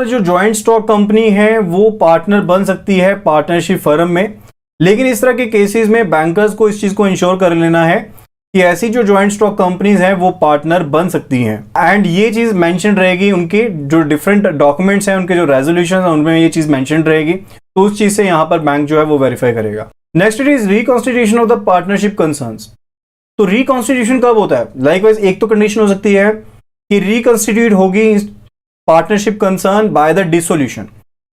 जो joint stock company है वो पार्टनर बन सकती है पार्टनरशिप फर्म में, लेकिन इस तरह के केसेस में बैंकर्स को इस चीज को इंश्योर कर लेना है कि ऐसी जो ज्वाइंट स्टॉक कंपनीज हैं वो पार्टनर बन सकती हैं, एंड ये चीज मेंशन रहेगी उनके जो डिफरेंट डॉक्यूमेंट्स हैं, उनके जो रेजोल्यूशन है उनमें ये चीज मेंशन रहेगी, तो उस चीज से यहाँ पर बैंक जो है वो वेरीफाई करेगा। Next it is reconstitution of the partnership concerns. तो रिकॉन्स्टिट्यूशन कब होता है? लाइकवाइज एक तो कंडीशन हो सकती है कि रिकॉन्स्टिट्यूट होगी partnership concern by the dissolution,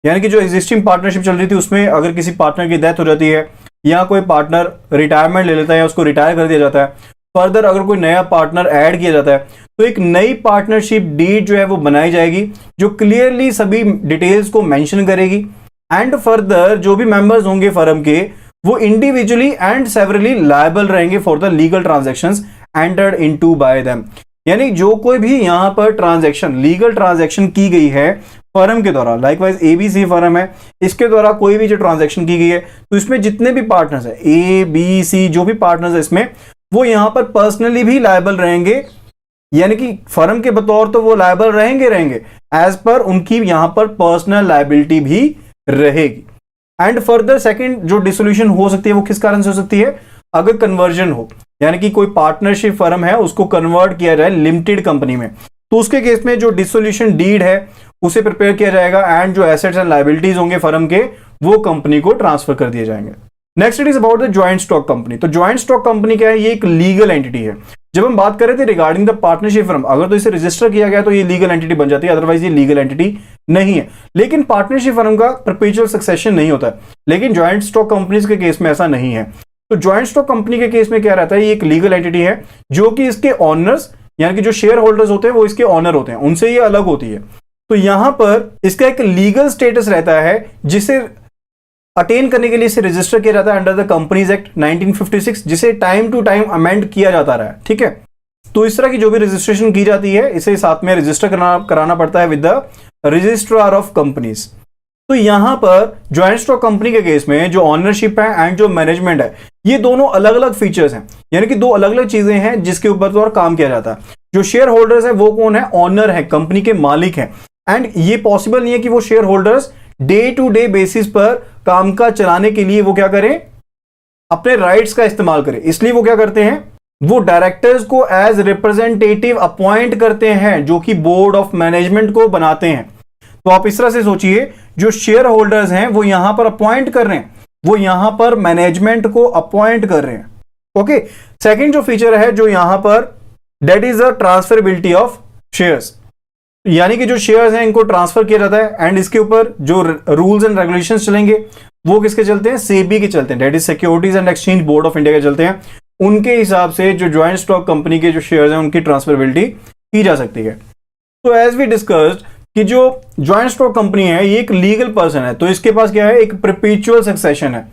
यानी कि जो एग्जिस्टिंग पार्टनरशिप चल रही थी उसमें अगर किसी पार्टनर की डेथ हो जाती है या कोई पार्टनर रिटायरमेंट ले लेता है या उसको रिटायर कर दिया जाता है, फर्दर अगर कोई नया पार्टनर ऐड किया जाता है तो एक नई पार्टनरशिप डीड जो है वो बनाई जाएगी जो क्लियरली सभी डिटेल्स को मेंशन करेगी, एंड फर्दर जो भी मेंबर्स होंगे फर्म के वो इंडिविजुअली एंड सेवरली लायबल रहेंगे for the legal transactions entered into bye them. यानी जो कोई भी यहां पर ट्रांजैक्शन लीगल ट्रांजैक्शन की गई है फर्म के द्वारा, लाइकवाइज एबीसी फर्म है, इसके द्वारा कोई भी जो ट्रांजैक्शन की गई है तो इसमें जितने भी पार्टनर्स है ए बी सी जो भी पार्टनर्स है इसमें वो यहां पर पर्सनली भी लायबल रहेंगे, यानी कि फर्म के बतौर तो वो लायबल रहेंगे एज पर उनकी यहां पर पर्सनल लायबिलिटी भी रहेगी। एंड फर्दर सेकंड जो डिसोल्यूशन हो सकती है वो किस कारण से हो सकती है? अगर कन्वर्जन हो, यानी कि कोई पार्टनरशिप फर्म है उसको कन्वर्ट किया जाए लिमिटेड कंपनी में, तो उसके केस में जो डिसोल्यूशन डीड है उसे प्रिपेयर किया जाएगा एंड जो एसेट्स एंड लायबिलिटीज होंगे फर्म के वो कंपनी को ट्रांसफर कर दिए जाएंगे। Next it is about the joint stock company. तो ज्वाइंट स्टॉक कंपनी क्या है? ये एक लीगल एंटिटी है। जब हम बात कर रहे थे रिगार्डिंग द पार्टनरशिप फर्म, अगर तो इसे रजिस्टर किया गया तो ये लीगल एंटिटी बन जाती है, अदरवाइज ये लीगल एंटिटी नहीं है। लेकिन पार्टनरशिप फर्म का परपेचुअल सक्सेशन नहीं होता है, लेकिन ज्वाइंट स्टॉक कंपनीज के केस में ऐसा नहीं है। तो ज्वाइंट स्टॉक कंपनी के केस में क्या रहता है? ये एक लीगल एंटिटी है जो कि इसके ऑनर्स यानी कि जो शेयर होल्डर्स होते हैं वो इसके ऑनर होते हैं, उनसे ये अलग होती है। तो यहां पर इसका एक लीगल स्टेटस रहता है जिसे अटेन करने के लिए इसे रजिस्टर किया जाता है अंडर द कंपनीज एक्ट 1956, जिसे टाइम टू टाइम अमेंड किया जाता रहा है। ठीक है, तो इस तरह की जो भी रजिस्ट्रेशन की जाती है इसे साथ में रजिस्टर कराना पड़ता है with the registrar of companies. तो यहां पर ज्वाइंट स्टॉक कंपनी के केस में जो ऑनरशिप है एंड जो मैनेजमेंट है ये दोनों अलग अलग फीचर्स हैं, यानी कि दो अलग अलग चीजें हैं जिसके ऊपर तो और काम किया जाता है। जो शेयर होल्डर्स है वो कौन है? ऑनर है, कंपनी के मालिक हैं, एंड ये पॉसिबल नहीं है कि वो share holders day to day basis पर काम का चलाने के लिए वो क्या करें? अपने राइट्स का इस्तेमाल करें। इसलिए वो क्या करते हैं? वो डायरेक्टर्स को एज रिप्रेजेंटेटिव अपॉइंट करते हैं जो कि बोर्ड ऑफ मैनेजमेंट को बनाते हैं। तो आप इस तरह से सोचिए, जो शेयर होल्डर्स हैं वो यहां पर अपॉइंट कर रहे हैं, वो यहां पर मैनेजमेंट को अपॉइंट कर रहे हैं। ओके, सेकंड जो फीचर है जो यहां पर that is the transferability of shares, यानी कि जो शेयर्स हैं इनको ट्रांसफर किया जाता है एंड इसके ऊपर जो रूल्स एंड रेगुलेशंस चलेंगे वो किसके चलते हैं? सेबी के चलते हैं, that is securities and exchange board of India के चलते हैं। उनके हिसाब से जो ज्वाइंट स्टॉक कंपनी के जो शेयर्स हैं उनकी ट्रांसफरेबिलिटी की जा सकती है। तो एज वी डिस्कस्ड कि जो ज्वाइंट स्टॉक कंपनी है ये एक लीगल पर्सन है, तो इसके पास क्या है? एक परपेचुअल सक्सेशन है,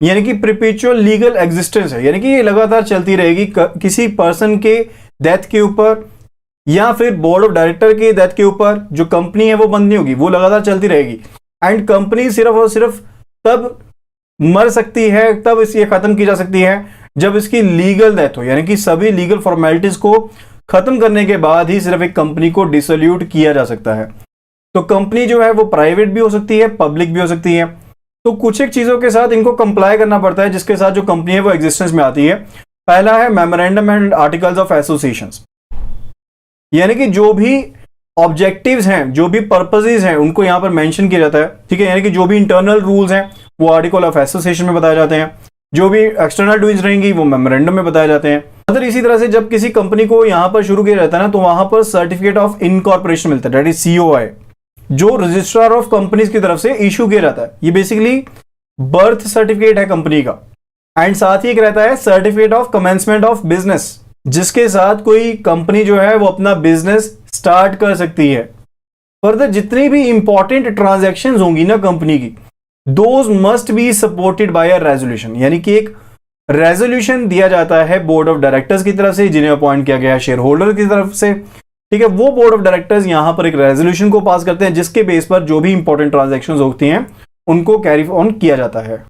यानी कि परपेचुअल लीगल एग्जिस्टेंस है, यानी कि ये लगातार चलती रहेगी। किसी पर्सन के डेथ के ऊपर या फिर बोर्ड ऑफ डायरेक्टर के डेथ के ऊपर जो कंपनी है वो बंद नहीं होगी, वो लगातार चलती रहेगी। एंड कंपनी सिर्फ और सिर्फ तब मर सकती है, तब इसे खत्म की जा सकती है जब इसकी लीगल डेथ हो, यानी कि सभी लीगल फॉर्मेलिटीज को खत्म करने के बाद ही सिर्फ एक कंपनी को डिसोल्यूट किया जा सकता है। तो कंपनी जो है वो प्राइवेट भी हो सकती है, पब्लिक भी हो सकती है। तो कुछ एक चीजों के साथ इनको कंप्लाई करना पड़ता है जिसके साथ जो कंपनी है वो एग्जिस्टेंस में आती है। पहला है memorandum and articles of association, यानी कि जो भी ऑब्जेक्टिव्स हैं, जो भी पर्पसेस हैं उनको यहां पर मेंशन किया जाता है। ठीक है, यानी कि जो भी इंटरनल रूल्स हैं वो आर्टिकल ऑफ एसोसिएशन में बताए जाते हैं, जो भी एक्सटर्नल डूइंग्स रहेंगी वो मेमोरेंडम में बताए जाते हैं। अगर इसी तरह से जब किसी कंपनी को यहां पर शुरू किया जाता है ना तो वहां पर सर्टिफिकेट ऑफ इनकॉर्पोरेशन मिलता है, दैट इज COI, जो रजिस्ट्रार ऑफ कंपनीज की तरफ से इशू किया जाता है। ये बेसिकली बर्थ सर्टिफिकेट है कंपनी का, एंड साथ ही एक रहता है certificate of commencement of business, जिसके साथ कोई कंपनी जो है वो अपना बिजनेस स्टार्ट कर सकती है। फर्दर जितनी भी इंपॉर्टेंट ट्रांजैक्शंस होंगी ना कंपनी की, those must be supported by a resolution, यानी कि एक रेजोल्यूशन दिया जाता है बोर्ड ऑफ डायरेक्टर्स की तरफ से जिन्हें अपॉइंट किया गया है शेयर होल्डर की तरफ से। ठीक है, वो बोर्ड ऑफ डायरेक्टर्स यहां पर एक रेजोल्यूशन को पास करते हैं जिसके बेस पर जो भी इंपॉर्टेंट ट्रांजैक्शंस होती हैं उनको कैरी ऑन किया जाता है।